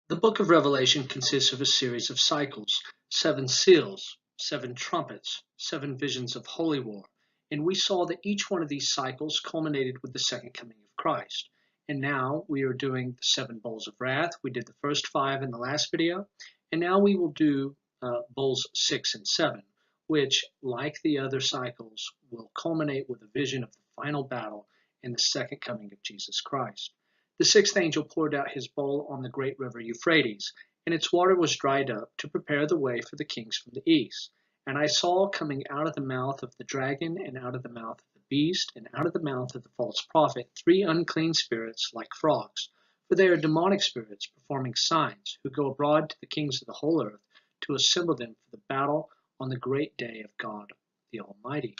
The book of Revelation consists of a series of cycles, 7 seals, 7 trumpets, 7 visions of holy war, and we saw that each one of these cycles culminated with the second coming of Christ. And now we are doing the 7 bowls of wrath. We did the first 5 in the last video, and now we will do bowls 6 and 7, which, like the other cycles, will culminate with a vision of the final battle and the second coming of Jesus Christ. The sixth angel poured out his bowl on the great river Euphrates, and its water was dried up to prepare the way for the kings from the east. And I saw coming out of the mouth of the dragon, and out of the mouth of the beast, and out of the mouth of the false prophet, 3 unclean spirits like frogs. For they are demonic spirits performing signs, who go abroad to the kings of the whole earth to assemble them for the battle on the great day of God the Almighty.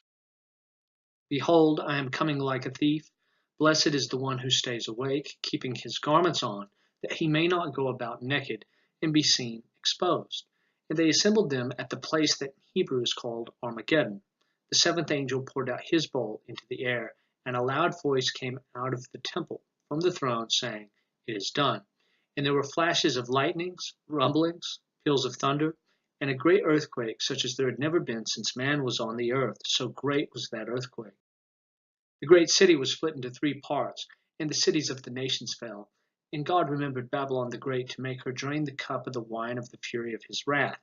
Behold, I am coming like a thief. Blessed is the one who stays awake, keeping his garments on, that he may not go about naked and be seen exposed. And they assembled them at the place that in Hebrew is called Armageddon. The 7th angel poured out his bowl into the air, and a loud voice came out of the temple from the throne, saying, It is done. And there were flashes of lightnings, rumblings, peals of thunder, and a great earthquake, such as there had never been since man was on the earth. So great was that earthquake. The great city was split into 3 parts, and the cities of the nations fell. And God remembered Babylon the Great to make her drain the cup of the wine of the fury of his wrath.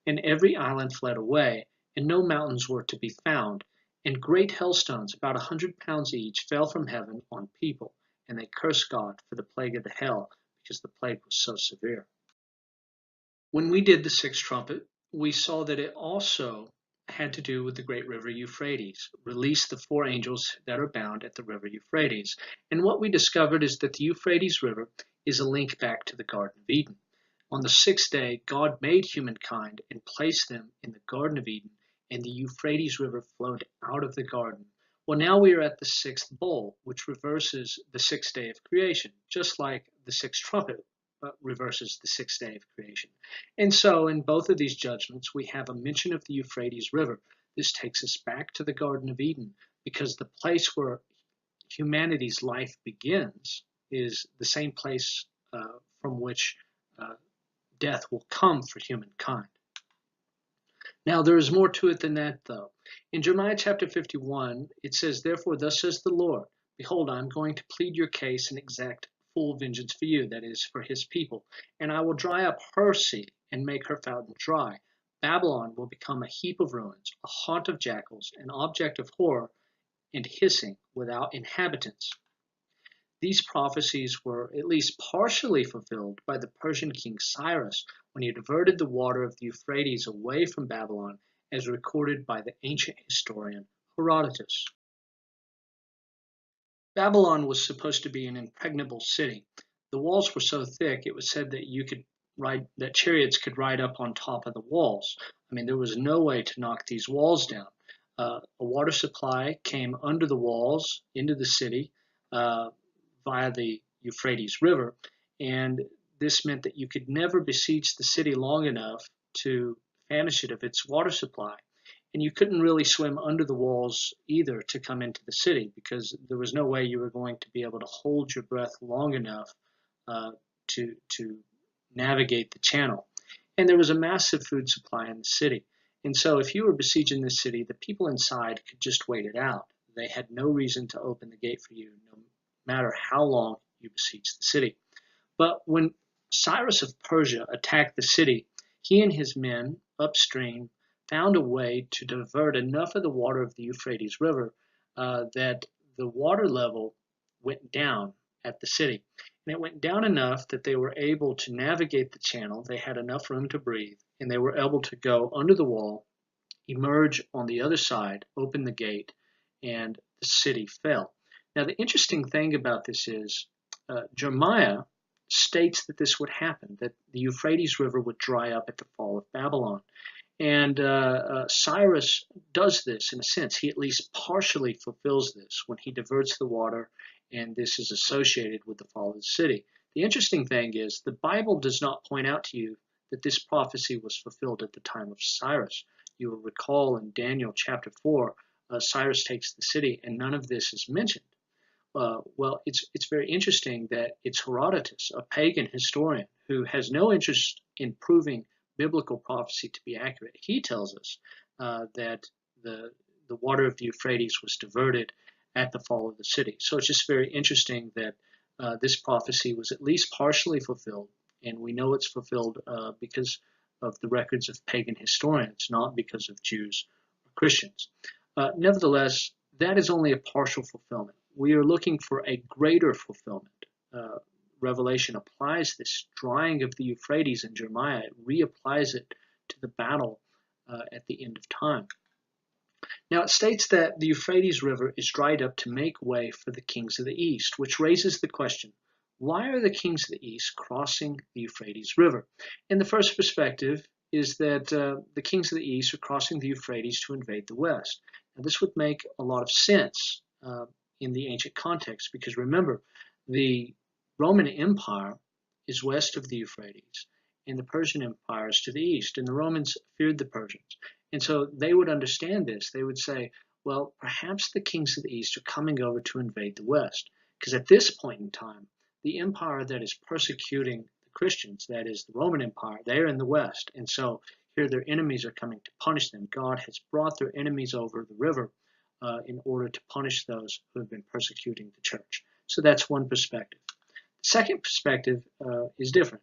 And every island fled away, and no mountains were to be found. And great hailstones, about 100 pounds each, fell from heaven on people, and they cursed God for the plague of the hail, because the plague was so severe. When we did the 6th trumpet, we saw that it also had to do with the great river Euphrates, release the 4 angels that are bound at the river Euphrates. And what we discovered is that the Euphrates River is a link back to the Garden of Eden. On the 6th day, God made humankind and placed them in the Garden of Eden, and the Euphrates River flowed out of the garden. Well, now we are at the 6th bowl, which reverses the 6th day of creation, just like the 6th trumpet reverses the 6th day of creation. And so in both of these judgments, we have a mention of the Euphrates River. This takes us back to the Garden of Eden, because the place where humanity's life begins is the same place from which death will come for humankind. Now, there is more to it than that, though. In Jeremiah chapter 51, it says, Therefore, thus says the Lord, Behold, I am going to plead your case and exact full vengeance for you, that is, for his people. And I will dry up her sea and make her fountain dry. Babylon will become a heap of ruins, a haunt of jackals, an object of horror and hissing without inhabitants. These prophecies were at least partially fulfilled by the Persian king Cyrus when he diverted the water of the Euphrates away from Babylon, as recorded by the ancient historian Herodotus. Babylon was supposed to be an impregnable city. The walls were so thick it was said that chariots could ride up on top of the walls. I mean, there was no way to knock these walls down. A water supply came under the walls into the city via the Euphrates River, and this meant that you could never besiege the city long enough to famish it of its water supply. And you couldn't really swim under the walls either to come into the city, because there was no way you were going to be able to hold your breath long enough to navigate the channel. And there was a massive food supply in the city. And so if you were besieging this city, the people inside could just wait it out. They had no reason to open the gate for you, no matter how long you besieged the city. But when Cyrus of Persia attacked the city, he and his men upstream found a way to divert enough of the water of the Euphrates River that the water level went down at the city. And it went down enough that they were able to navigate the channel. They had enough room to breathe, and they were able to go under the wall, emerge on the other side, open the gate, and the city fell. Now, the interesting thing about this is Jeremiah states that this would happen, that the Euphrates River would dry up at the fall of Babylon. And Cyrus does this in a sense. He at least partially fulfills this when he diverts the water, and this is associated with the fall of the city. The interesting thing is the Bible does not point out to you that this prophecy was fulfilled at the time of Cyrus. You will recall in Daniel chapter 4, Cyrus takes the city, and none of this is mentioned. Well, it's very interesting that it's Herodotus, a pagan historian, who has no interest in proving biblical prophecy to be accurate. He tells us that the water of the Euphrates was diverted at the fall of the city. So it's just very interesting that this prophecy was at least partially fulfilled, and we know it's fulfilled because of the records of pagan historians, not because of Jews or Christians. Nevertheless, that is only a partial fulfillment. We are looking for a greater fulfillment. Revelation applies this drying of the Euphrates in Jeremiah, it reapplies it to the battle at the end of time. Now it states that the Euphrates River is dried up to make way for the kings of the east, which raises the question, why are the kings of the east crossing the Euphrates River? And the first perspective is that the kings of the east are crossing the Euphrates to invade the west. Now this would make a lot of sense in the ancient context, because remember, the Roman Empire is west of the Euphrates, and the Persian Empire is to the east, and the Romans feared the Persians. And so they would understand this. They would say, well, perhaps the kings of the east are coming over to invade the west, because at this point in time, the empire that is persecuting the Christians, that is the Roman Empire, they're in the west, and so here their enemies are coming to punish them. God has brought their enemies over the river in order to punish those who have been persecuting the church. So that's one perspective. The second perspective is different.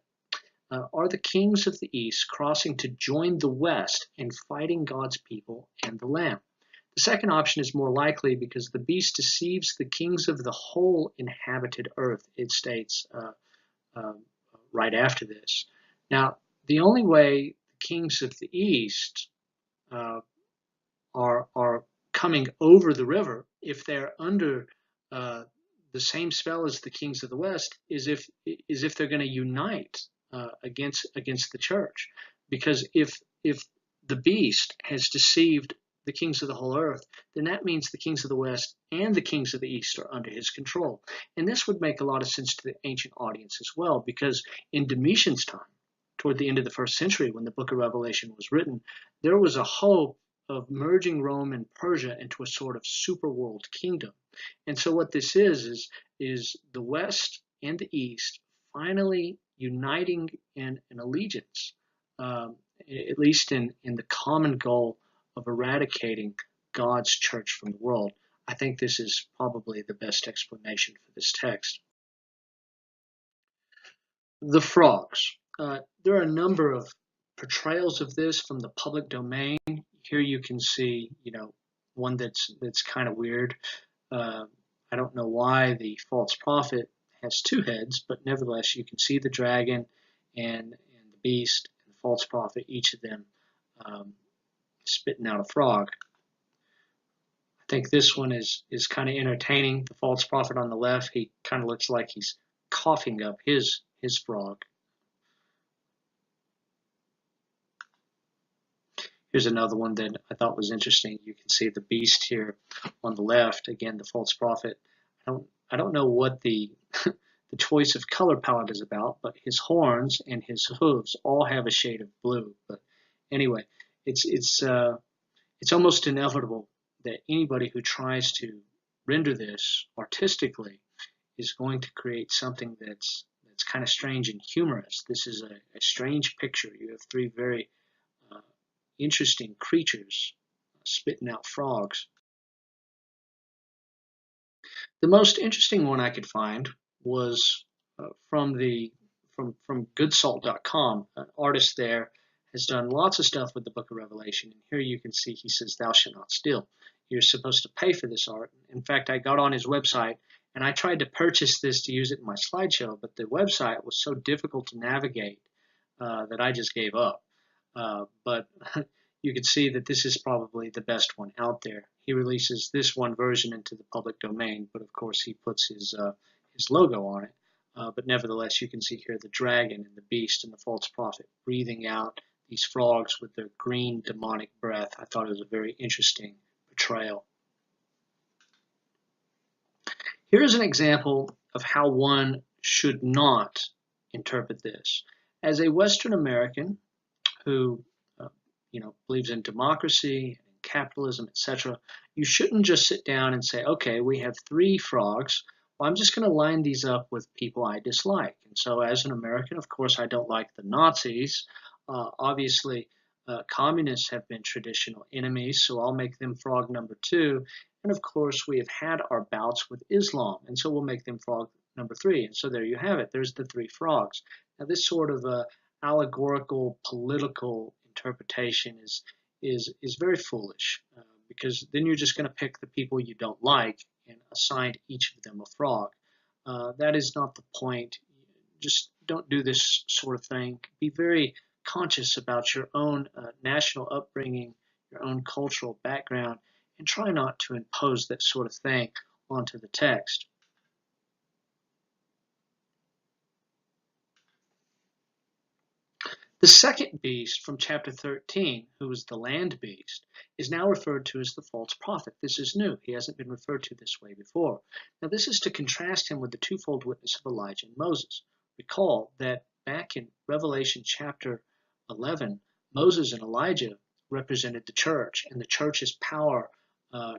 Are the kings of the east crossing to join the west in fighting God's people and the Lamb? The second option is more likely because the beast deceives the kings of the whole inhabited earth, it states right after this. Now, the only way the kings of the east are coming over the river, if they're under the same spell as the kings of the west, is if they're going to unite against the church. Because if the beast has deceived the kings of the whole earth, then that means the kings of the west and the kings of the east are under his control. And this would make a lot of sense to the ancient audience as well, because in Domitian's time, toward the end of the first century, when the book of Revelation was written, there was a hope of merging Rome and Persia into a sort of super world kingdom. And so what this is the West and the East finally uniting in an allegiance, at least in the common goal of eradicating God's church from the world. I think this is probably the best explanation for this text. The frogs. There are a number of portrayals of this from the public domain. Here you can see, one that's kind of weird. I don't know why the false prophet has two heads, but nevertheless you can see the dragon and the beast and the false prophet, each of them spitting out a frog. I think this one is kind of entertaining. The false prophet on the left, he kind of looks like he's coughing up his frog. Here's another one that I thought was interesting. You can see the beast here on the left. Again, the false prophet. I don't know what the the choice of color palette is about, but his horns and his hooves all have a shade of blue. But anyway, it's almost inevitable that anybody who tries to render this artistically is going to create something that's kind of strange and humorous. This is a strange picture. You have three very interesting creatures spitting out frogs. The most interesting one I could find was from goodsalt.com. An artist there has done lots of stuff with the book of Revelation, and here you can see he says, "Thou shalt not steal." You're supposed to pay for this art. In fact, I got on his website and I tried to purchase this to use it in my slideshow, but the website was so difficult to navigate that I just gave up. But you can see that this is probably the best one out there. He releases this one version into the public domain, but of course he puts his logo on it. But nevertheless, you can see here the dragon and the beast and the false prophet breathing out these frogs with their green demonic breath. I thought it was a very interesting portrayal. Here's an example of how one should not interpret this. As a Western American who believes in democracy, and capitalism, etc., you shouldn't just sit down and say, okay, we have three frogs. Well, I'm just going to line these up with people I dislike. And so as an American, of course, I don't like the Nazis. Obviously, communists have been traditional enemies, so I'll make them frog number 2. And of course, we have had our bouts with Islam, and so we'll make them frog number 3. And so there you have it. There's the 3 frogs. Now, this sort of allegorical political interpretation is very foolish, because then you're just going to pick the people you don't like and assign each of them a frog. That is not the point. Just don't do this sort of thing. Be very conscious about your own national upbringing, your own cultural background, and try not to impose that sort of thing onto the text. The second beast from chapter 13, who is the land beast, is now referred to as the false prophet. This is new. He hasn't been referred to this way before. Now, this is to contrast him with the twofold witness of Elijah and Moses. Recall that back in Revelation chapter 11, Moses and Elijah represented the church and the church's power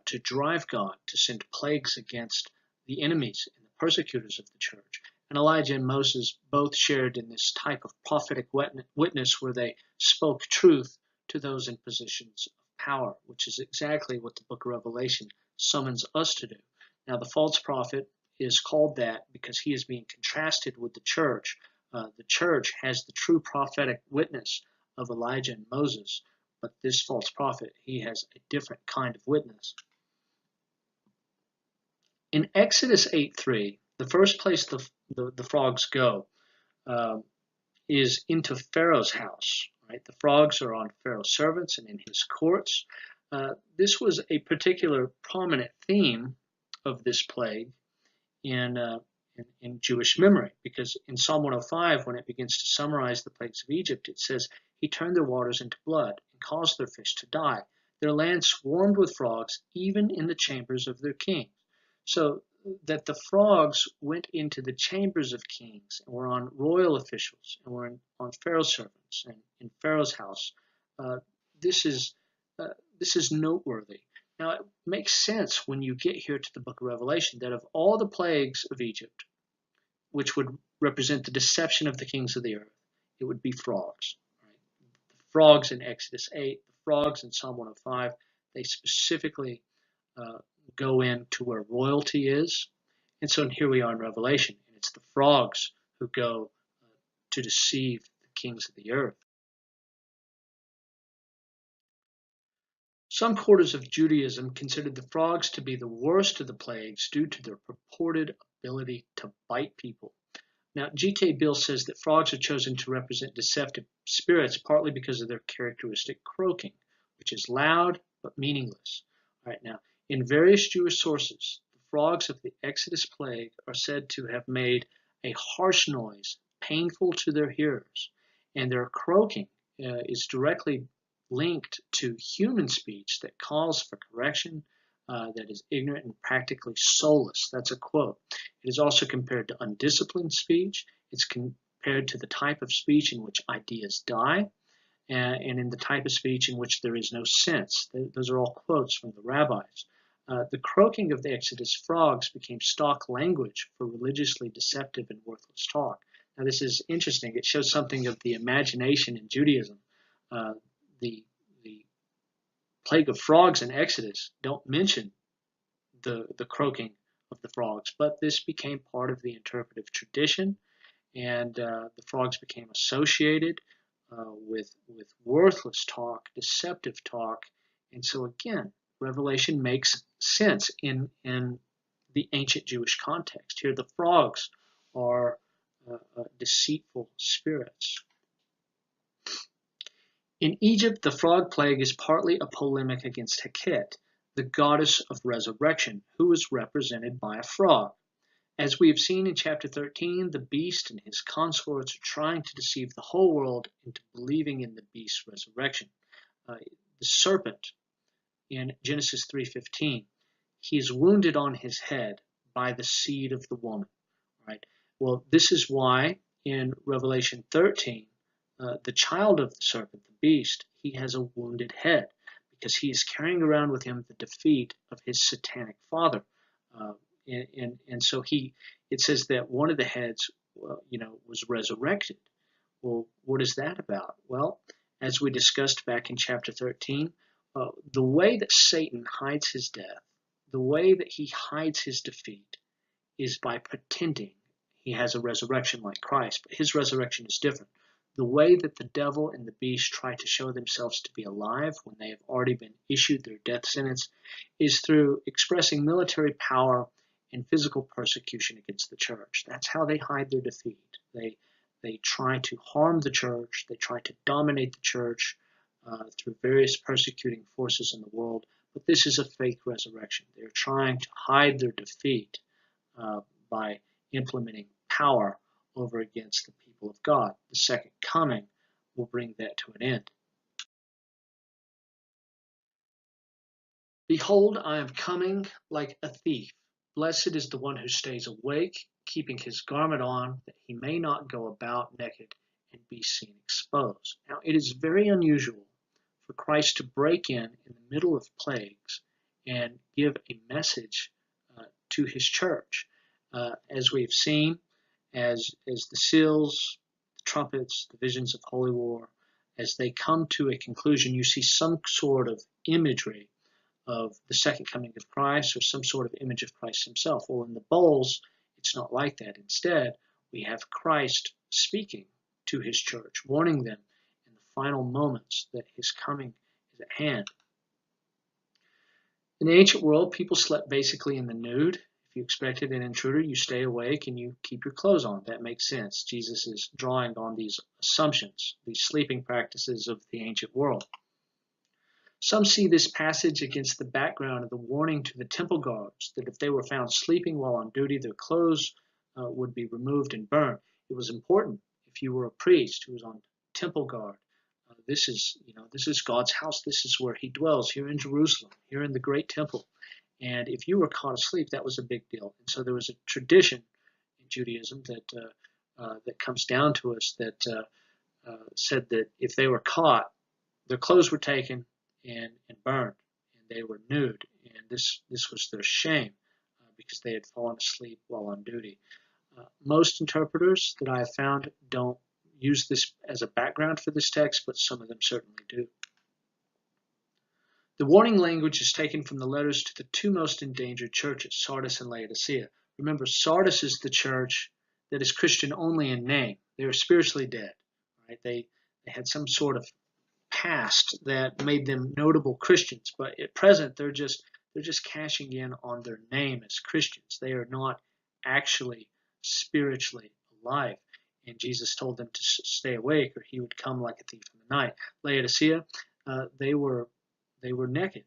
to drive God to send plagues against the enemies and the persecutors of the church. And Elijah and Moses both shared in this type of prophetic witness where they spoke truth to those in positions of power, which is exactly what the book of Revelation summons us to do. Now, the false prophet is called that because he is being contrasted with the church. The church has the true prophetic witness of Elijah and Moses, but this false prophet, he has a different kind of witness. In Exodus 8:3, the first place the frogs go is into Pharaoh's house. Right? The frogs are on Pharaoh's servants and in his courts. This was a particular prominent theme of this plague in Jewish memory, because in Psalm 105, when it begins to summarize the plagues of Egypt, it says, "He turned their waters into blood and caused their fish to die. Their land swarmed with frogs, even in the chambers of their kings." So that the frogs went into the chambers of kings and were on royal officials and were on Pharaoh's servants and in Pharaoh's house. This is noteworthy. Now, it makes sense when you get here to the book of Revelation that of all the plagues of Egypt, which would represent the deception of the kings of the earth, it would be frogs. Right? The frogs in Exodus 8, the frogs in Psalm 105, they specifically go into where royalty is. And so here we are in Revelation, and it's the frogs who go to deceive the kings of the earth. Some quarters of Judaism considered the frogs to be the worst of the plagues due to their purported ability to bite people. Now, G.K. Bill says that frogs are chosen to represent deceptive spirits partly because of their characteristic croaking, which is loud but meaningless. All right, now, in various Jewish sources, the frogs of the Exodus plague are said to have made a harsh noise, painful to their hearers, and their croaking is directly linked to human speech that calls for correction, that is ignorant and practically soulless. That's a quote. It is also compared to undisciplined speech. It's compared to the type of speech in which ideas die, and in the type of speech in which there is no sense. Those are all quotes from the rabbis. The croaking of the Exodus frogs became stock language for religiously deceptive and worthless talk. Now, this is interesting. It shows something of the imagination in Judaism. The plague of frogs in Exodus don't mention the croaking of the frogs, but this became part of the interpretive tradition, and the frogs became associated with worthless talk, deceptive talk, and so again, Revelation makes sense in the ancient Jewish context. Here, the frogs are deceitful spirits. In Egypt, the frog plague is partly a polemic against Heket, the goddess of resurrection, who is represented by a frog. As we have seen in chapter 13, the beast and his consorts are trying to deceive the whole world into believing in the beast's resurrection. The serpent in Genesis 3:15, he is wounded on his head by the seed of the woman. Right? Well, this is why in Revelation 13, the child of the serpent, the beast, he has a wounded head because he is carrying around with him the defeat of his satanic father. And so it says that one of the heads, was resurrected. Well, what is that about? Well, as we discussed back in chapter 13, the way that Satan hides his death, the way that he hides his defeat, is by pretending he has a resurrection like Christ, but his resurrection is different. The way that the devil and the beast try to show themselves to be alive when they have already been issued their death sentence is through expressing military power and physical persecution against the church. That's how they hide their defeat. They try to harm the church. They try to dominate the church through various persecuting forces in the world. But this is a fake resurrection. They're trying to hide their defeat by implementing power over against the people of God. The second coming will bring that to an end. Behold, I am coming like a thief. Blessed is the one who stays awake, keeping his garment on, that he may not go about naked and be seen exposed. Now, it is very unusual for Christ to break in the middle of plagues and give a message to his church. As we've seen, as the seals, the trumpets, the visions of holy war, as they come to a conclusion, you see some sort of imagery of the second coming of Christ or some sort of image of Christ himself. Well, in the bowls, it's not like that. Instead, we have Christ speaking to his church, warning them in the final moments that his coming is at hand. In the ancient world, people slept basically in the nude. If you expected an intruder, you stay awake and you keep your clothes on. That makes sense. Jesus is drawing on these assumptions, these sleeping practices of the ancient world. Some see this passage against the background of the warning to the temple guards that if they were found sleeping while on duty, their clothes would be removed and burned. It was important if you were a priest who was on temple guard. This is God's house. This is where he dwells, here in Jerusalem, here in the great temple. And if you were caught asleep, that was a big deal. And so there was a tradition in Judaism that comes down to us that said that if they were caught, their clothes were taken and burned, and they were nude. And this was their shame because they had fallen asleep while on duty. Most interpreters that I have found don't use this as a background for this text, but some of them certainly do. The warning language is taken from the letters to the two most endangered churches, Sardis and Laodicea. Remember, Sardis is the church that is Christian only in name. They are spiritually dead. Right? They had some sort of past that made them notable Christians, but at present they're just cashing in on their name as Christians. They are not actually spiritually alive. And Jesus told them to stay awake, or he would come like a thief in the night. Laodicea, they were naked,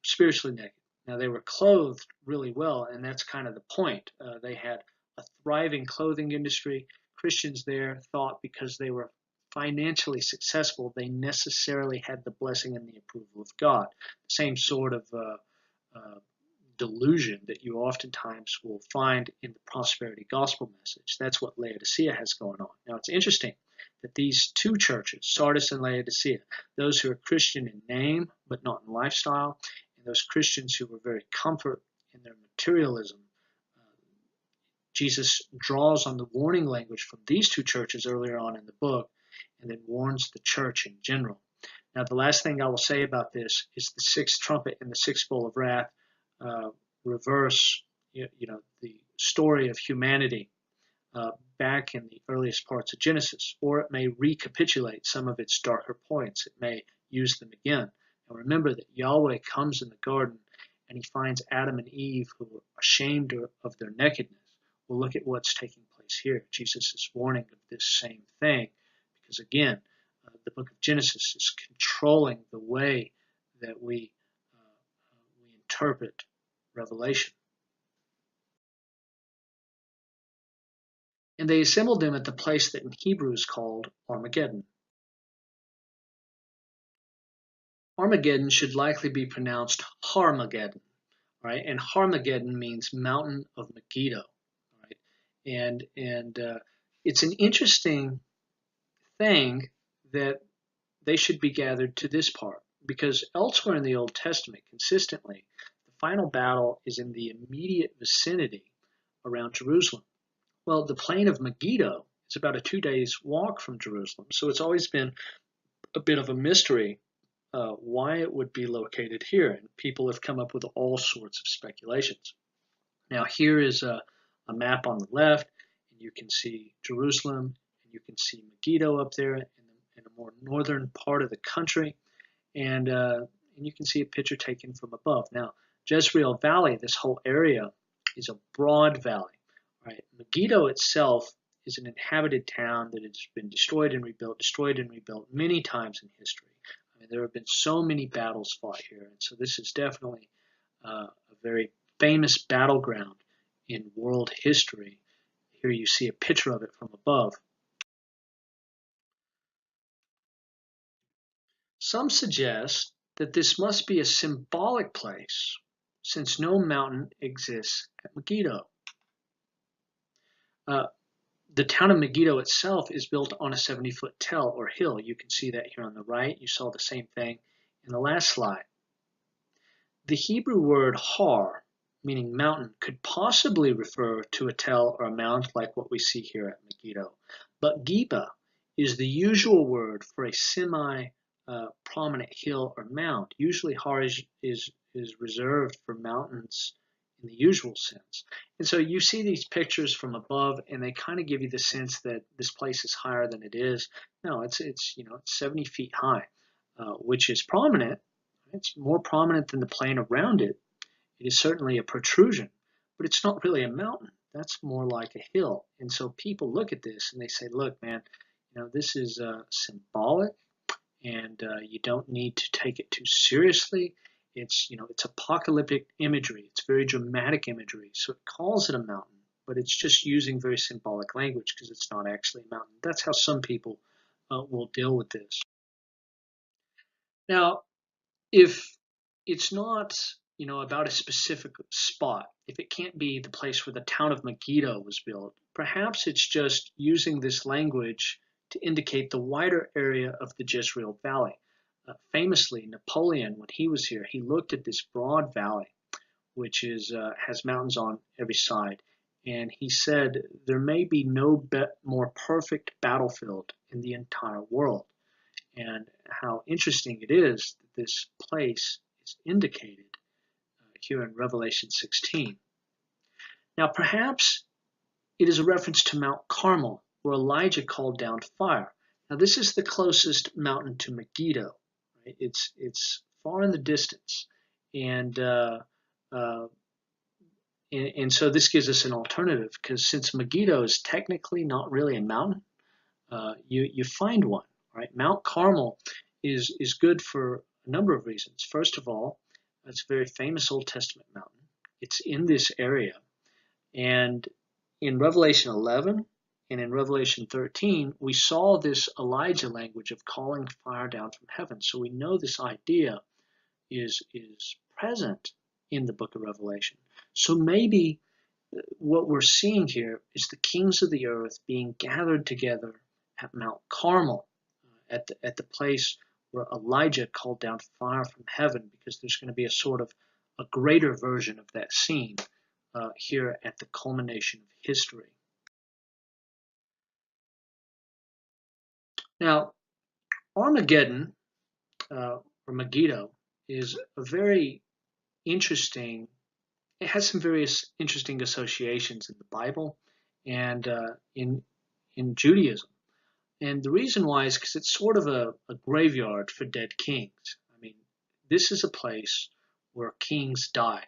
spiritually naked. Now they were clothed really well, and that's kind of the point. They had a thriving clothing industry. Christians there thought because they were financially successful, they necessarily had the blessing and the approval of God. The same sort of delusion that you oftentimes will find in the prosperity gospel message. That's what Laodicea has going on. Now, it's interesting that these two churches, Sardis and Laodicea, those who are Christian in name but not in lifestyle, and those Christians who were very comfort in their materialism, Jesus draws on the warning language from these two churches earlier on in the book and then warns the church in general. Now, the last thing I will say about this is the sixth trumpet and the sixth bowl of wrath reverse, the story of humanity back in the earliest parts of Genesis, or it may recapitulate some of its darker points. It may use them again. Now, remember that Yahweh comes in the garden and he finds Adam and Eve who are ashamed of their nakedness. Well, look at what's taking place here. Jesus is warning of this same thing because, again, the book of Genesis is controlling the way that we interpret Revelation. And they assembled them at the place that in Hebrew is called Armageddon. Armageddon should likely be pronounced Harmageddon, right? And Harmageddon means mountain of Megiddo, right? And it's an interesting thing that they should be gathered to this part, because elsewhere in the Old Testament, consistently, the final battle is in the immediate vicinity around Jerusalem. Well, the plain of Megiddo is about a 2 days walk from Jerusalem, so it's always been a bit of a mystery why it would be located here, and people have come up with all sorts of speculations. Now here is a map on the left, and you can see Jerusalem, and you can see Megiddo up there in a more northern part of the country, and you can see a picture taken from above. Now, Jezreel Valley, this whole area, is a broad valley. Right? Megiddo itself is an inhabited town that has been destroyed and rebuilt many times in history. I mean, there have been so many battles fought here, and so this is definitely a very famous battleground in world history. Here you see a picture of it from above. Some suggest that this must be a symbolic place, since no mountain exists at Megiddo. The town of Megiddo itself is built on a 70-foot tell or hill. You can see that here on the right. You saw the same thing in the last slide. The Hebrew word har, meaning mountain, could possibly refer to a tell or a mount like what we see here at Megiddo. But Geba is the usual word for a semi-prominent hill or mount. Usually har is reserved for mountains in the usual sense. And so you see these pictures from above, and they kind of give you the sense that this place is higher than it is. No, it's 70 feet high, which is prominent. It's more prominent than the plain around it. It is certainly a protrusion, but it's not really a mountain. That's more like a hill. And so people look at this and they say, look, man, this is symbolic, and you don't need to take it too seriously. It's apocalyptic imagery. It's very dramatic imagery. So it calls it a mountain, but it's just using very symbolic language because it's not actually a mountain. That's how some people will deal with this. Now, if it's not, about a specific spot, if it can't be the place where the town of Megiddo was built, perhaps it's just using this language to indicate the wider area of the Jezreel Valley. Famously, Napoleon, when he was here, he looked at this broad valley, which has mountains on every side, and he said there may be no more perfect battlefield in the entire world. And how interesting it is that this place is indicated here in Revelation 16. Now, perhaps it is a reference to Mount Carmel, where Elijah called down fire. Now, this is the closest mountain to Megiddo. Right? It's far in the distance, and so this gives us an alternative, because since Megiddo is technically not really a mountain, you find one. Right? Mount Carmel is good for a number of reasons. First of all, it's a very famous Old Testament mountain. It's in this area, and in Revelation 11 and in Revelation 13, we saw this Elijah language of calling fire down from heaven. So we know this idea is present in the book of Revelation. So maybe what we're seeing here is the kings of the earth being gathered together at Mount Carmel, at the place where Elijah called down fire from heaven, because there's going to be a sort of a greater version of that scene here at the culmination of history. Now, Armageddon, or Megiddo, is a very interesting, it has some various interesting associations in the Bible and in Judaism. And the reason why is because it's sort of a graveyard for dead kings. I mean, this is a place where kings die.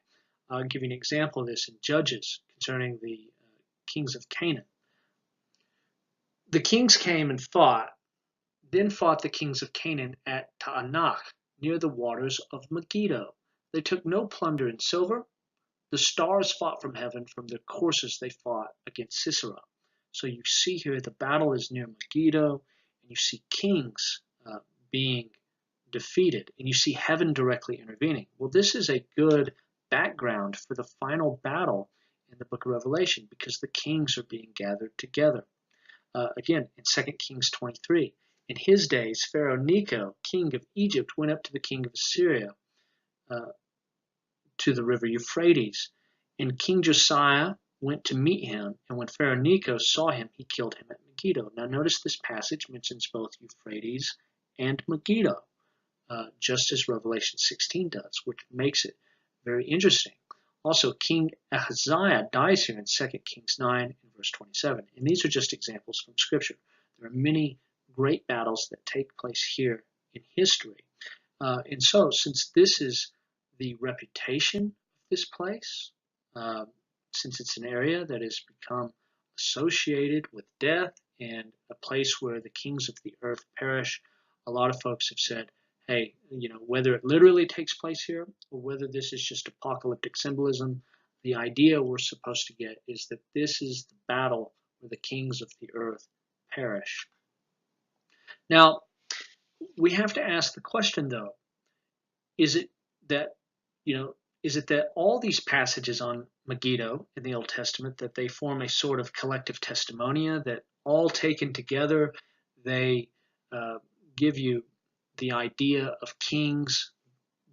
I'll give you an example of this in Judges concerning the kings of Canaan. The kings came and then fought the kings of Canaan at Taanach, near the waters of Megiddo. They took no plunder in silver. The stars fought from heaven. From their courses they fought against Sisera. So you see here the battle is near Megiddo, and you see kings being defeated, and you see heaven directly intervening. Well, this is a good background for the final battle in the book of Revelation, because the kings are being gathered together. Again, in 2 Kings 23, in his days, Pharaoh Necho, king of Egypt, went up to the king of Assyria to the river Euphrates. And King Josiah went to meet him, and when Pharaoh Necho saw him, he killed him at Megiddo. Now notice this passage mentions both Euphrates and Megiddo, just as Revelation 16 does, which makes it very interesting. Also, King Ahaziah dies here in 2 Kings 9 and verse 27. And these are just examples from Scripture. There are many great battles that take place here in history. And so, since this is the reputation of this place, since it's an area that has become associated with death and a place where the kings of the earth perish, a lot of folks have said, hey, whether it literally takes place here or whether this is just apocalyptic symbolism, the idea we're supposed to get is that this is the battle where the kings of the earth perish. Now, we have to ask the question, though, is it that all these passages on Megiddo in the Old Testament, that they form a sort of collective testimonia, that all taken together, they give you the idea of kings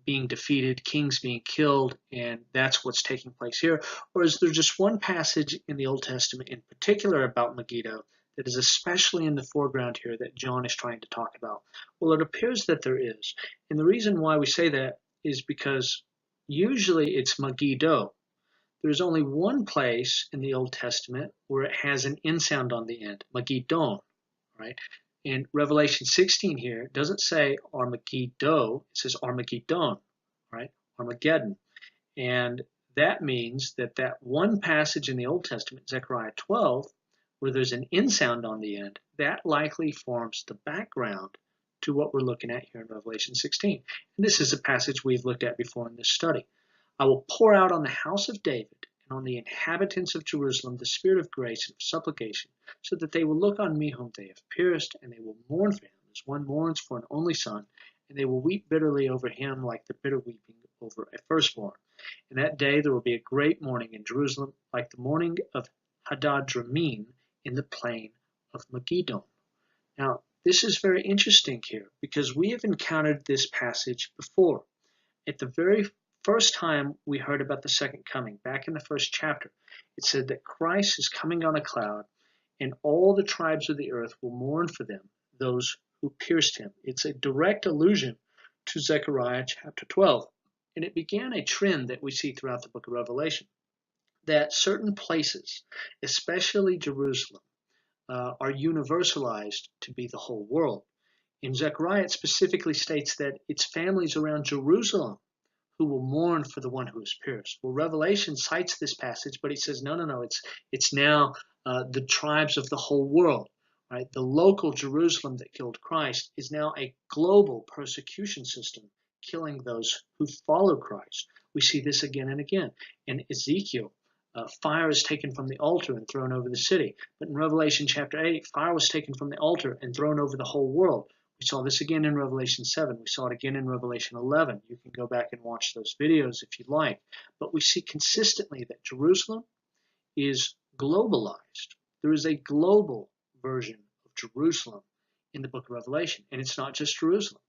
being defeated, kings being killed, and that's what's taking place here? Or is there just one passage in the Old Testament in particular about Megiddo that is especially in the foreground here that John is trying to talk about? Well, it appears that there is. And the reason why we say that is because usually it's Megiddo. There's only one place in the Old Testament where it has an N sound on the end, Megiddon, right? In Revelation 16 here, it doesn't say Armageddon, it says Armageddon, right? Armageddon. And that means that one passage in the Old Testament, Zechariah 12, where there's an N sound on the end, that likely forms the background to what we're looking at here in Revelation 16. And this is a passage we've looked at before in this study. I will pour out on the house of David and on the inhabitants of Jerusalem the spirit of grace and of supplication, so that they will look on me whom they have pierced, and they will mourn for him as one mourns for an only son, and they will weep bitterly over him like the bitter weeping over a firstborn. In that day there will be a great mourning in Jerusalem, like the mourning of Hadad-Ramin in the plain of Megiddo. Now, this is very interesting here, because we have encountered this passage before. At the very first time we heard about the second coming, back in the first chapter, it said that Christ is coming on a cloud, and all the tribes of the earth will mourn for them, those who pierced him. It's a direct allusion to Zechariah chapter 12. And it began a trend that we see throughout the book of Revelation, that certain places, especially Jerusalem, are universalized to be the whole world. In Zechariah, it specifically states that it's families around Jerusalem who will mourn for the one who is pierced. Well, Revelation cites this passage, but he says, no, it's now the tribes of the whole world, right? The local Jerusalem that killed Christ is now a global persecution system, killing those who follow Christ. We see this again and again. In Ezekiel, fire is taken from the altar and thrown over the city. But in Revelation chapter 8, fire was taken from the altar and thrown over the whole world. We saw this again in Revelation 7. We saw it again in Revelation 11. You can go back and watch those videos if you like. But we see consistently that Jerusalem is globalized. There is a global version of Jerusalem in the book of Revelation. And it's not just Jerusalem.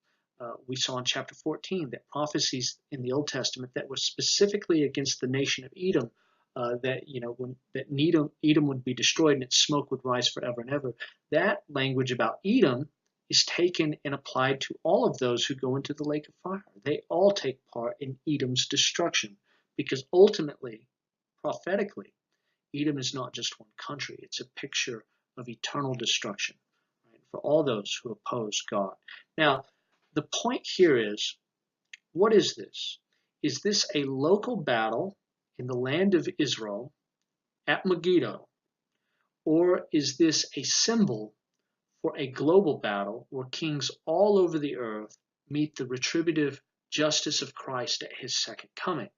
We saw in chapter 14 that prophecies in the Old Testament that were specifically against the nation of Edom, that Edom would be destroyed and its smoke would rise forever and ever. That language about Edom is taken and applied to all of those who go into the lake of fire. They all take part in Edom's destruction, because ultimately, prophetically, Edom is not just one country. It's a picture of eternal destruction, right, for all those who oppose God. Now, the point here is, what is this? Is this a local battle in the land of Israel at Megiddo, or is this a symbol for a global battle where kings all over the earth meet the retributive justice of Christ at his second coming?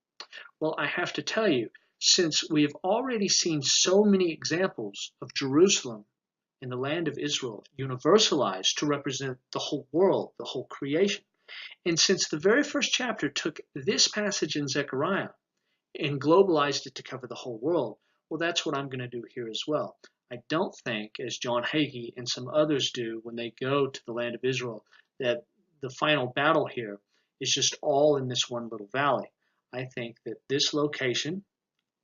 Well, I have to tell you, since we have already seen so many examples of Jerusalem in the land of Israel universalized to represent the whole world, the whole creation, and since the very first chapter took this passage in Zechariah and globalized it to cover the whole world, well, that's what I'm going to do here as well. I don't think, as John Hagee and some others do when they go to the land of Israel, that the final battle here is just all in this one little valley. I think that this location,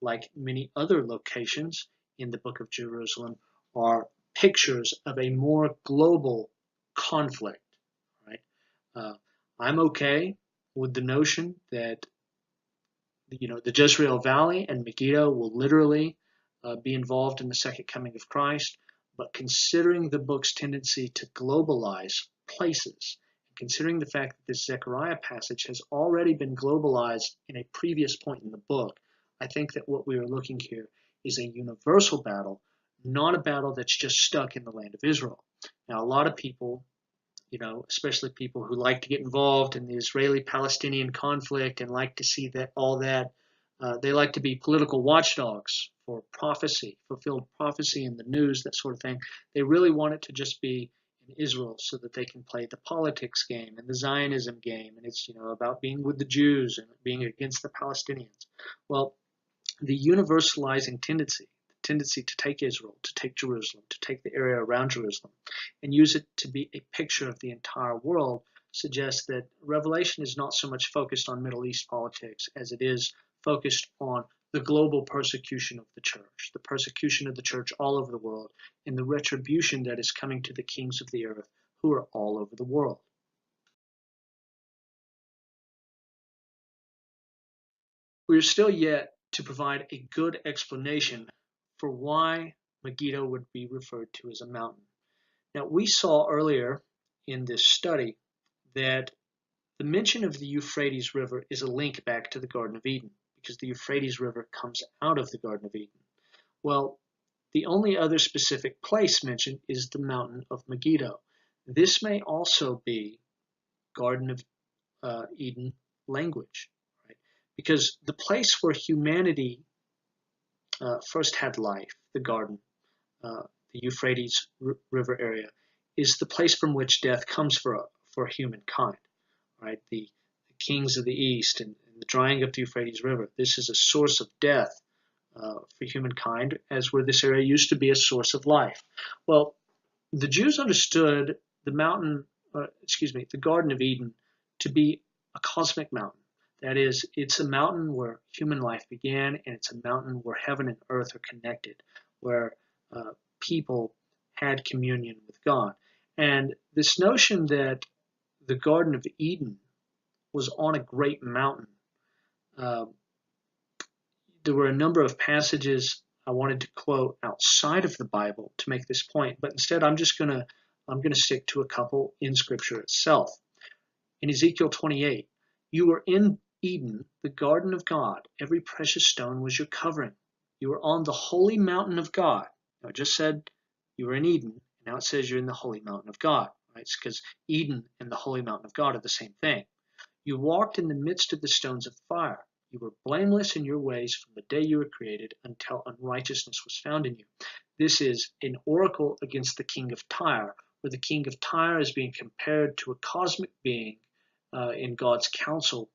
like many other locations in the book of Jerusalem, are pictures of a more global conflict. Right? I'm okay with the notion that the Jezreel Valley and Megiddo will literally be involved in the second coming of Christ, but considering the book's tendency to globalize places, and considering the fact that this Zechariah passage has already been globalized in a previous point in the book, I think that what we are looking here is a universal battle, not a battle that's just stuck in the land of Israel. Now, a lot of people, especially people who like to get involved in the Israeli-Palestinian conflict and like to see that they like to be political watchdogs for prophecy, fulfilled prophecy in the news, that sort of thing. They really want it to just be in Israel so that they can play the politics game and the Zionism game, and it's about being with the Jews and being against the Palestinians. Well, the universalizing tendency to take Israel, to take Jerusalem, to take the area around Jerusalem, and use it to be a picture of the entire world suggests that Revelation is not so much focused on Middle East politics as it is focused on the global persecution of the church, the persecution of the church all over the world, and the retribution that is coming to the kings of the earth who are all over the world. We are still yet to provide a good explanation for why Megiddo would be referred to as a mountain. Now, we saw earlier in this study that the mention of the Euphrates River is a link back to the Garden of Eden, because the Euphrates River comes out of the Garden of Eden. Well, the only other specific place mentioned is the mountain of Megiddo. This may also be Garden of Eden language, right? Because the place where humanity first had life, the garden, the Euphrates River area, is the place from which death comes for humankind, right? The kings of the east and the drying of the Euphrates River. This is a source of death for humankind, as where this area used to be a source of life. Well, the Jews understood the Garden of Eden to be a cosmic mountain. That is, it's a mountain where human life began, and it's a mountain where heaven and earth are connected, where people had communion with God. And this notion that the Garden of Eden was on a great mountain, there were a number of passages I wanted to quote outside of the Bible to make this point, but instead I'm going to stick to a couple in Scripture itself. In Ezekiel 28, you were in Eden, the garden of God. Every precious stone was your covering. You were on the holy mountain of God. Now, it just said you were in Eden, and now it says you're in the holy mountain of God. Right? It's because Eden and the holy mountain of God are the same thing. You walked in the midst of the stones of fire. You were blameless in your ways from the day you were created until unrighteousness was found in you. This is an oracle against the king of Tyre, where the king of Tyre is being compared to a cosmic being in God's counsel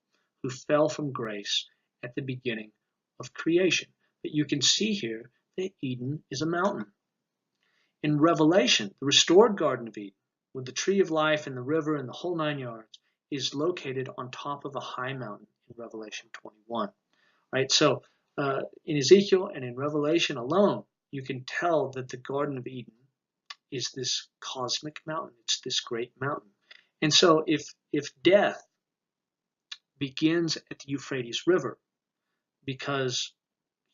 who fell from grace at the beginning of creation. But you can see here that Eden is a mountain. In Revelation, the restored Garden of Eden, with the tree of life and the river and the whole 9 yards, is located on top of a high mountain in Revelation 21. Right? So in Ezekiel and in Revelation alone, you can tell that the Garden of Eden is this cosmic mountain. It's this great mountain. And so if death begins at the Euphrates River because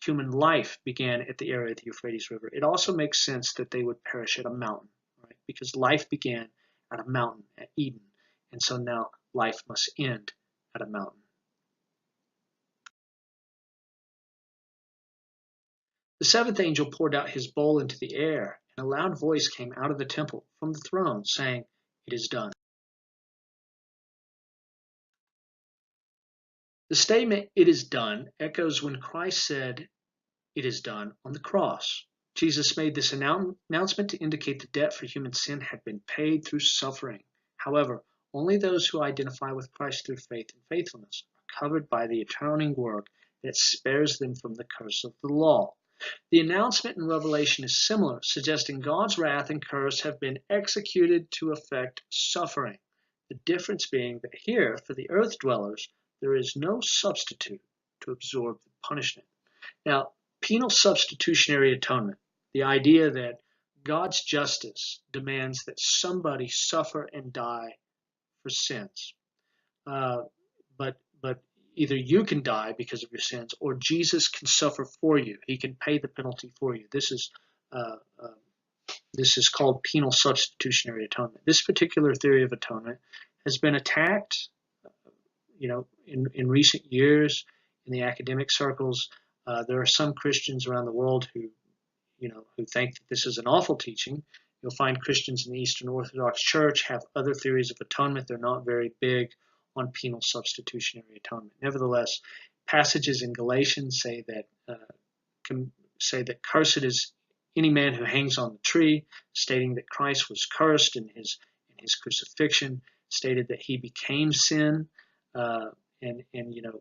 human life began at the area of the Euphrates River, it also makes sense that they would perish at a mountain, right? Because life began at a mountain, at Eden, and so now life must end at a mountain. The seventh angel poured out his bowl into the air, and a loud voice came out of the temple from the throne, saying, "It is done." The statement, "It is done," echoes when Christ said, "It is done," on the cross. Jesus made this announcement to indicate the debt for human sin had been paid through suffering. However, only those who identify with Christ through faith and faithfulness are covered by the atoning work that spares them from the curse of the law. The announcement in Revelation is similar, suggesting God's wrath and curse have been executed to effect suffering. The difference being that here, for the earth dwellers, there is no substitute to absorb the punishment. Now, penal substitutionary atonement, the idea that God's justice demands that somebody suffer and die for sins. But either you can die because of your sins, or Jesus can suffer for you. He can pay the penalty for you. This is called penal substitutionary atonement. This particular theory of atonement has been attacked, in recent years in the academic circles. There are some Christians around the world who think that this is an awful teaching. You'll find Christians in the Eastern Orthodox Church have other theories of atonement. They're not very big on penal substitutionary atonement. Nevertheless, passages in Galatians say that cursed is any man who hangs on the tree, stating that Christ was cursed in his crucifixion, stated that he became sin, and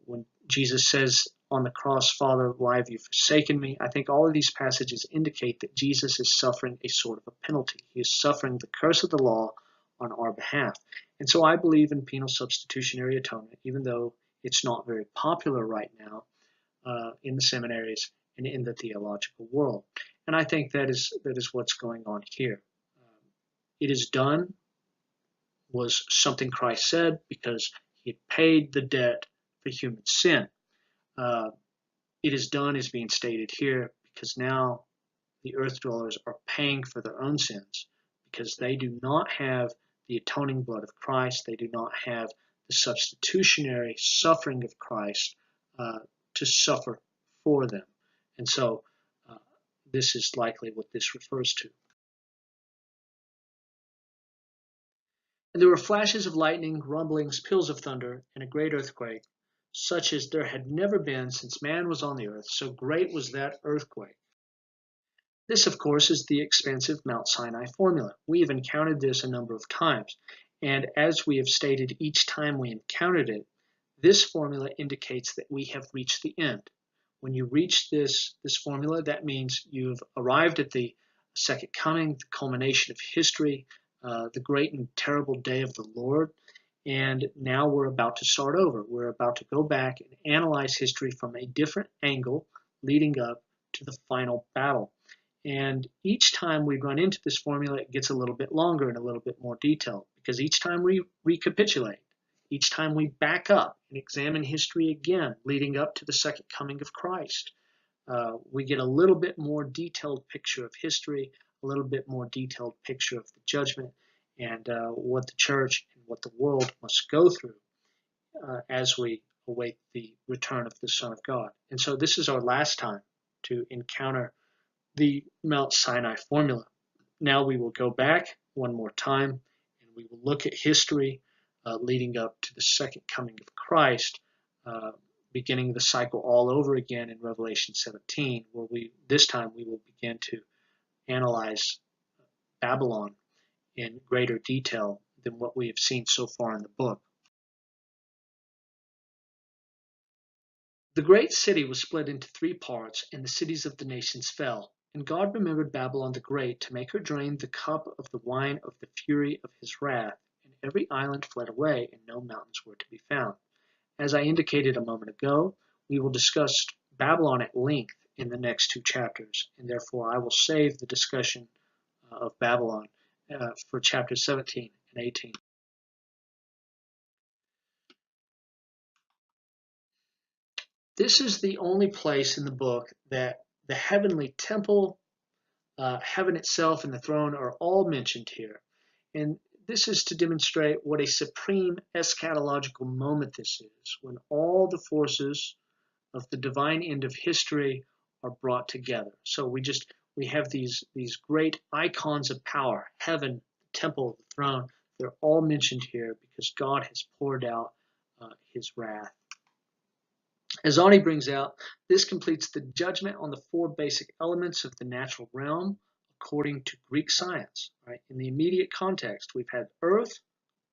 when Jesus says on the cross, "Father, why have you forsaken me?" I think all of these passages indicate that Jesus is suffering a sort of a penalty. He is suffering the curse of the law on our behalf. And so I believe in penal substitutionary atonement, even though it's not very popular right now in the seminaries and in the theological world. And I think that is what's going on here. It is done was something Christ said because he paid the debt for human sin. It is done is being stated here because now the earth dwellers are paying for their own sins because they do not have the atoning blood of Christ. They do not have the substitutionary suffering of Christ to suffer for them. And so this is likely what this refers to. And there were flashes of lightning, rumblings, peals of thunder, and a great earthquake, such as there had never been since man was on the earth. So great was that earthquake. This, of course, is the expansive Mount Sinai formula. We have encountered this a number of times. And as we have stated each time we encountered it, this formula indicates that we have reached the end. When you reach this formula, that means you've arrived at the second coming, the culmination of history, the great and terrible day of the Lord. And now we're about to start over. We're about to go back and analyze history from a different angle leading up to the final battle. And each time we run into this formula, it gets a little bit longer and a little bit more detailed because each time we recapitulate, each time we back up and examine history again leading up to the second coming of Christ, we get a little bit more detailed picture of history, a little bit more detailed picture of the judgment and what the church and what the world must go through as we await the return of the Son of God. And so this is our last time to encounter the Mount Sinai formula. Now we will go back one more time and we will look at history leading up to the second coming of Christ, beginning the cycle all over again in Revelation 17, where this time we will begin to analyze Babylon in greater detail than what we have seen so far in the book. The great city was split into 3 parts, and the cities of the nations fell. And God remembered Babylon the Great to make her drain the cup of the wine of the fury of his wrath. And every island fled away, and no mountains were to be found. As I indicated a moment ago, we will discuss Babylon at length in the next 2 chapters, and therefore I will save the discussion of Babylon for chapters 17 and 18. This is the only place in the book that the heavenly temple, heaven itself, and the throne are all mentioned here. And this is to demonstrate what a supreme eschatological moment this is, when all the forces of the divine end of history are brought together. So we have these great icons of power, heaven, the temple, the throne. They're all mentioned here because God has poured out his wrath. As Ani brings out, this completes the judgment on the 4 basic elements of the natural realm according to Greek science. Right? In the immediate context, we've had earth,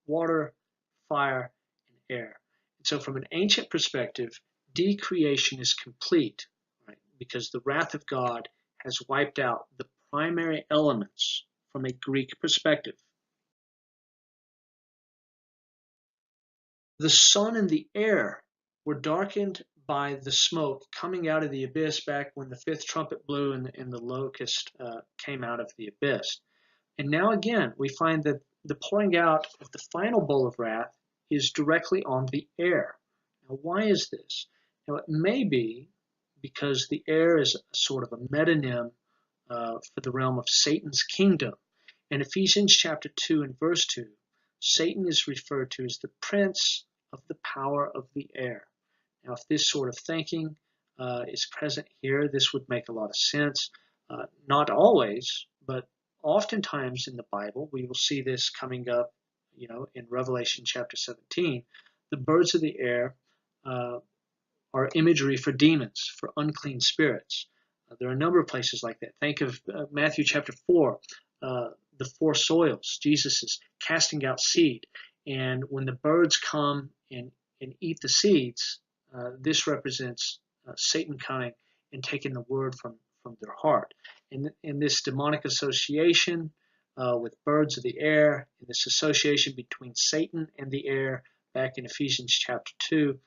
water, fire, and air. And so from an ancient perspective, decreation is complete, right? Because the wrath of God has wiped out the primary elements from a Greek perspective. The sun and the air were darkened by the smoke coming out of the abyss back when the fifth trumpet blew and the locust came out of the abyss. And now again, we find that the pouring out of the final bowl of wrath is directly on the air. Now, why is this? Now, it may be because the air is a sort of a metonym for the realm of Satan's kingdom. In Ephesians chapter 2 and verse 2, Satan is referred to as the prince of the power of the air. Now, if this sort of thinking is present here, this would make a lot of sense. Not always, but oftentimes in the Bible, we will see this coming up, in Revelation chapter 17. The birds of the air are imagery for demons, for unclean spirits. There are a number of places like that. Think of Matthew chapter 4, the four soils. Jesus is casting out seed, and when the birds come and eat the seeds, this represents Satan coming and taking the word from their heart. And this demonic association with birds of the air, and this association between Satan and the air back in Ephesians chapter 2,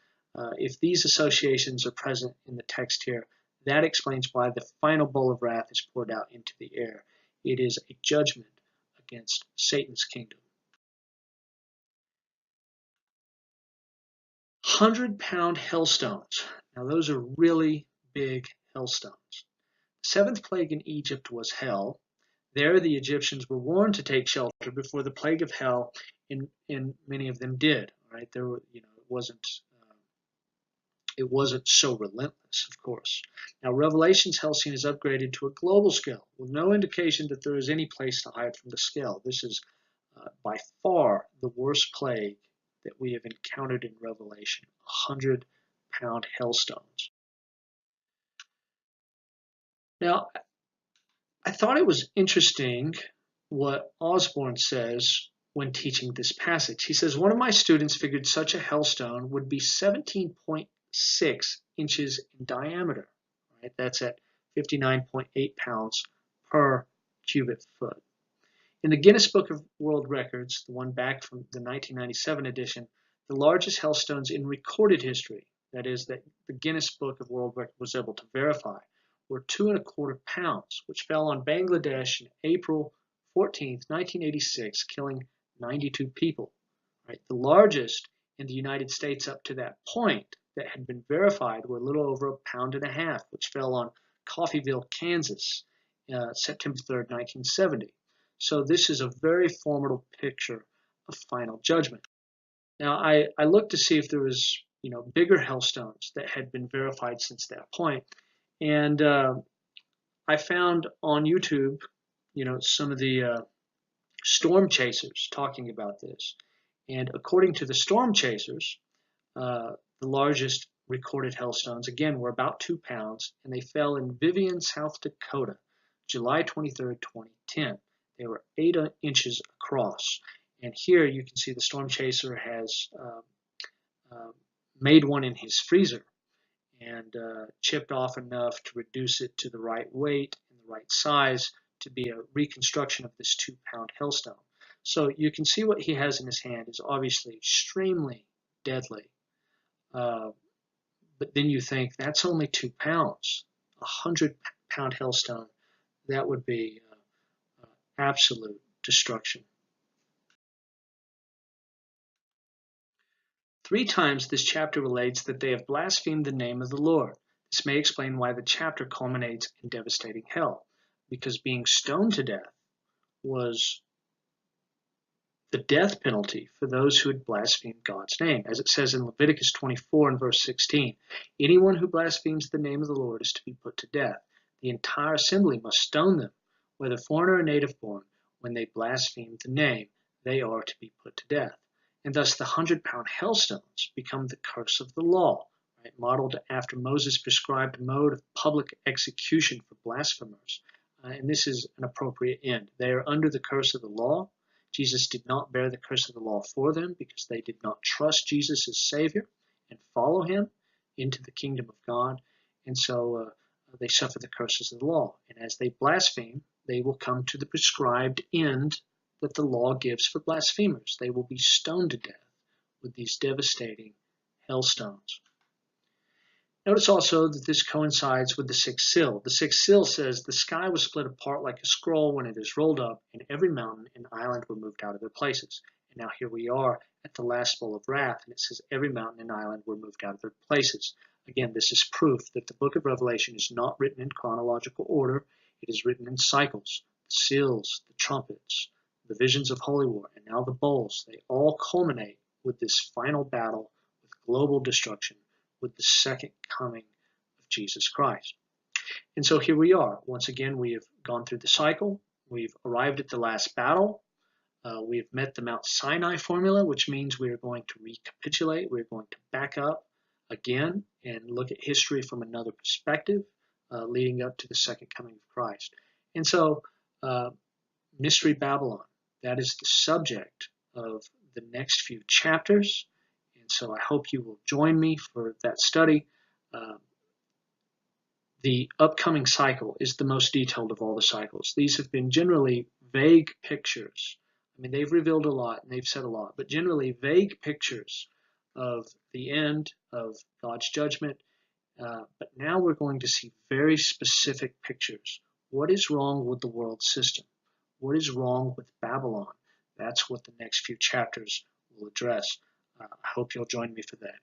if these associations are present in the text here, that explains why the final bowl of wrath is poured out into the air. It is a judgment against Satan's kingdom. 100-pound hailstones. Now those are really big hailstones. The seventh plague in Egypt was hell. There the Egyptians were warned to take shelter before the plague of hell, and many of them did. Right? There were, it wasn't so relentless, of course. Now, Revelation's hell scene is upgraded to a global scale, with no indication that there is any place to hide from the scale. This is by far the worst plague that we have encountered in Revelation, 100-pound hailstones. Now, I thought it was interesting what Osborne says when teaching this passage. He says, one of my students figured such a hailstone would be 17.6 inches in diameter. Right? That's at 59.8 pounds per cubic foot. In the Guinness Book of World Records, the one back from the 1997 edition, the largest hailstones in recorded history, that is, that the Guinness Book of World Records was able to verify, were 2.25 pounds, which fell on Bangladesh in April 14, 1986, killing 92 people. Right? The largest in the United States up to that point that had been verified were a little over 1.5 pounds, which fell on Coffeyville, Kansas, September 3rd, 1970. So this is a very formidable picture of final judgment. Now, I looked to see if there was, bigger hailstones that had been verified since that point, and I found on YouTube, some of the storm chasers talking about this. And according to the storm chasers, the largest recorded hailstones, again, were about 2 pounds, and they fell in Vivian, South Dakota, July 23rd, 2010. They were 8 inches across. And here you can see the storm chaser has made one in his freezer and chipped off enough to reduce it to the right weight and the right size to be a reconstruction of this 2-pound hailstone. So you can see what he has in his hand is obviously extremely deadly. But then you think that's only 2 pounds. 100-pound hailstone, that would be absolute destruction. 3 times this chapter relates that they have blasphemed the name of the Lord. This may explain why the chapter culminates in devastating hell, because being stoned to death was the death penalty for those who had blasphemed God's name. As it says in Leviticus 24 and verse 16, anyone who blasphemes the name of the Lord is to be put to death. The entire assembly must stone them, whether foreigner or native born. When they blaspheme the name, they are to be put to death. And thus the 100-pound hailstones become the curse of the law, right? Modeled after Moses' prescribed mode of public execution for blasphemers. And this is an appropriate end. They are under the curse of the law. Jesus did not bear the curse of the law for them because they did not trust Jesus as Savior and follow him into the kingdom of God. And so they suffer the curses of the law. And as they blaspheme, they will come to the prescribed end that the law gives for blasphemers. They will be stoned to death with these devastating hailstones. Notice also that this coincides with the sixth seal. The sixth seal says the sky was split apart like a scroll when it is rolled up, and every mountain and island were moved out of their places. And now here we are at the last bowl of wrath, and it says every mountain and island were moved out of their places. Again, this is proof that the book of Revelation is not written in chronological order. It is written in cycles. The seals, the trumpets, the visions of holy war, and now the bowls, they all culminate with this final battle with global destruction, with the second coming of Jesus Christ. And so here we are. Once again, we have gone through the cycle. We've arrived at the last battle. We have met the Mount Sinai formula, which means we are going to recapitulate. We're going to back up again and look at history from another perspective, leading up to the second coming of Christ. And so, Mystery Babylon, that is the subject of the next few chapters. And so I hope you will join me for that study. The upcoming cycle is the most detailed of all the cycles. These have been generally vague pictures. I mean, they've revealed a lot and they've said a lot, but generally vague pictures of the end of God's judgment. But now we're going to see very specific pictures. What is wrong with the world system? What is wrong with Babylon? That's what the next few chapters will address. I hope you'll join me for that.